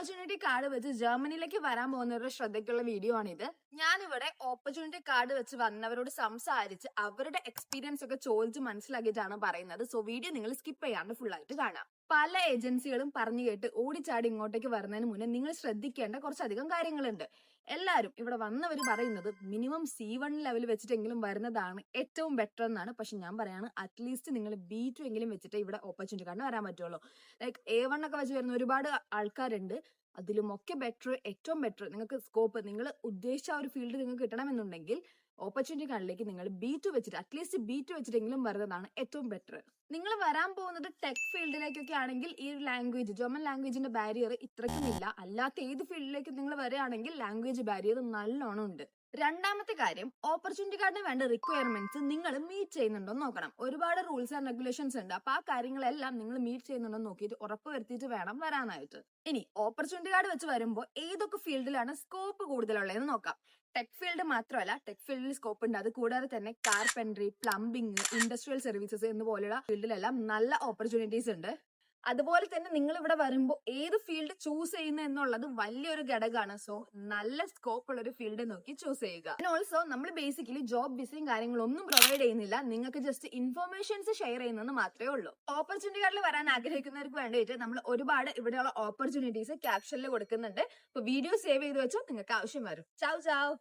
Opportunity card വെച്ച് ജർമ്മനിയിലേക്ക് വരാൻ പോകുന്നവരുടെ ശ്രദ്ധയ്ക്കുള്ള video ആണിത്. ഞാനിവിടെ ഓപ്പർച്യൂണിറ്റി കാർഡ് വെച്ച് വന്നവരോട് സംസാരിച്ച് അവരുടെ എക്സ്പീരിയൻസ് ഒക്കെ ചോദിച്ച് മനസ്സിലാക്കിയിട്ടാണ് പറയുന്നത്. സോ വീഡിയോ നിങ്ങൾ സ്കിപ്പ് ചെയ്യാണ്ട് ഫുൾ ആയിട്ട് കാണാം. പല ഏജൻസികളും പറഞ്ഞു കേട്ട് ഓടിച്ചാടി ഇങ്ങോട്ടേക്ക് വരുന്നതിന് മുന്നേ നിങ്ങൾ ശ്രദ്ധിക്കേണ്ട കുറച്ചധികം കാര്യങ്ങളുണ്ട്. എല്ലാവരും ഇവിടെ വന്നവർ പറയുന്നത് മിനിമം C1 ലെവൽ വെച്ചിട്ടെങ്കിലും വരുന്നതാണ് ഏറ്റവും ബെറ്റർ എന്നാണ്. പക്ഷെ ഞാൻ പറയാണ്, അറ്റ്ലീസ്റ്റ് നിങ്ങൾ B2 എങ്കിലും വെച്ചിട്ട് ഇവിടെ ഓപ്പർച്യൂണിറ്റി കാർഡിന് വരാൻ പറ്റുള്ളൂ. ലൈക്ക് A1 ഒക്കെ വെച്ച് വരുന്ന ഒരുപാട് ആൾക്കാരുണ്ട്. അതിലുമൊക്കെ ബെറ്റർ, ഏറ്റവും ബെറ്റർ നിങ്ങൾക്ക് സ്കോപ്പ്, നിങ്ങൾ ഉദ്ദേശിച്ച ആ ഒരു ഫീൽഡ് നിങ്ങൾക്ക് കിട്ടണമെന്നുണ്ടെങ്കിൽ ഓപ്പർച്യൂണിറ്റി കാർഡിലേക്ക് നിങ്ങൾ B2 വെച്ചിട്ട്, അറ്റ്ലീസ്റ്റ് B2 വെച്ചിട്ടെങ്കിലും വരുന്നതാണ് ഏറ്റവും ബെറ്റർ. നിങ്ങൾ വരാൻ പോകുന്നത് ടെക് ഫീൽഡിലേക്കൊക്കെ ആണെങ്കിൽ ഈ ഒരു ലാംഗ്വേജ്, ജർമ്മൻ ലാംഗ്വേജിന്റെ ബാരിയർ ഇത്രയ്ക്കും ഇല്ല. അല്ലാത്ത ഏത് ഫീൽഡിലേക്ക് നിങ്ങൾ വരികയാണെങ്കിൽ ലാംഗ്വേജ് ബാരിയർ നല്ലോണം ഉണ്ട്. രണ്ടാമത്തെ കാര്യം, ഓപ്പർച്യൂണിറ്റി കാർഡിന് വേണ്ട റിക്വയർമെന്റ്സ് നിങ്ങൾ മീറ്റ് ചെയ്യുന്നുണ്ടോ നോക്കണം. ഒരുപാട് റൂൾസ് ആൻഡ് റെഗുലേഷൻസ് ഉണ്ട്. അപ്പൊ ആ കാര്യങ്ങളെല്ലാം നിങ്ങൾ മീറ്റ് ചെയ്യുന്നുണ്ടോ നോക്കിയിട്ട് ഉറപ്പ് വരുത്തിയിട്ട് വേണം വരാനായിട്ട്. ഇനി ഓപ്പർച്യൂണിറ്റി കാർഡ് വെച്ച് വരുമ്പോൾ ഏതൊക്കെ ഫീൽഡിലാണ് സ്കോപ്പ് കൂടുതലുള്ളതെന്ന് നോക്കാം. ടെക് ഫീൽഡ് മാത്രമല്ല, ടെക് ഫീൽഡിൽ സ്കോപ്പ് ഉണ്ട്. അത് കൂടാതെ തന്നെ കാർപെൻട്രി, പ്ലംബിംഗ്, ഇൻഡസ്ട്രിയൽ സർവീസസ് എന്ന് പോലെയുള്ള ഫീൽഡിലെല്ലാം നല്ല ഓപ്പർച്യൂണിറ്റീസ് ഉണ്ട്. അതുപോലെ തന്നെ നിങ്ങൾ ഇവിടെ വരുമ്പോൾ ഏത് ഫീൽഡ് ചൂസ് ചെയ്യുന്നത് എന്നുള്ളത് വലിയൊരു ഘടകമാണ്. സോ നല്ല സ്കോപ്പ് ഉള്ള ഒരു ഫീൽഡ് നോക്കി ചൂസ് ചെയ്യുക. പിന്നെ ഓൾസോ നമ്മൾ ബേസിക്കലി ജോബ് വിസയും കാര്യങ്ങളൊന്നും പ്രൊവൈഡ് ചെയ്യുന്നില്ല. നിങ്ങൾക്ക് ജസ്റ്റ് ഇൻഫർമേഷൻസ് ഷെയർ ചെയ്യുന്നത് മാത്രമേ ഉള്ളൂ. ഓപ്പർച്യൂണിറ്റി കാർഡിൽ വരാൻ ആഗ്രഹിക്കുന്നവർക്ക് വേണ്ടിയിട്ട് നമ്മൾ ഒരുപാട് ഇവിടെയുള്ള ഓപ്പർച്യൂണിറ്റീസ് ക്യാപ്ഷനിൽ കൊടുക്കുന്നുണ്ട്. അപ്പൊ വീഡിയോ സേവ് ചെയ്ത് വെച്ചാൽ നിങ്ങൾക്ക് ആവശ്യം വരും. ചാവ് ചാവ്.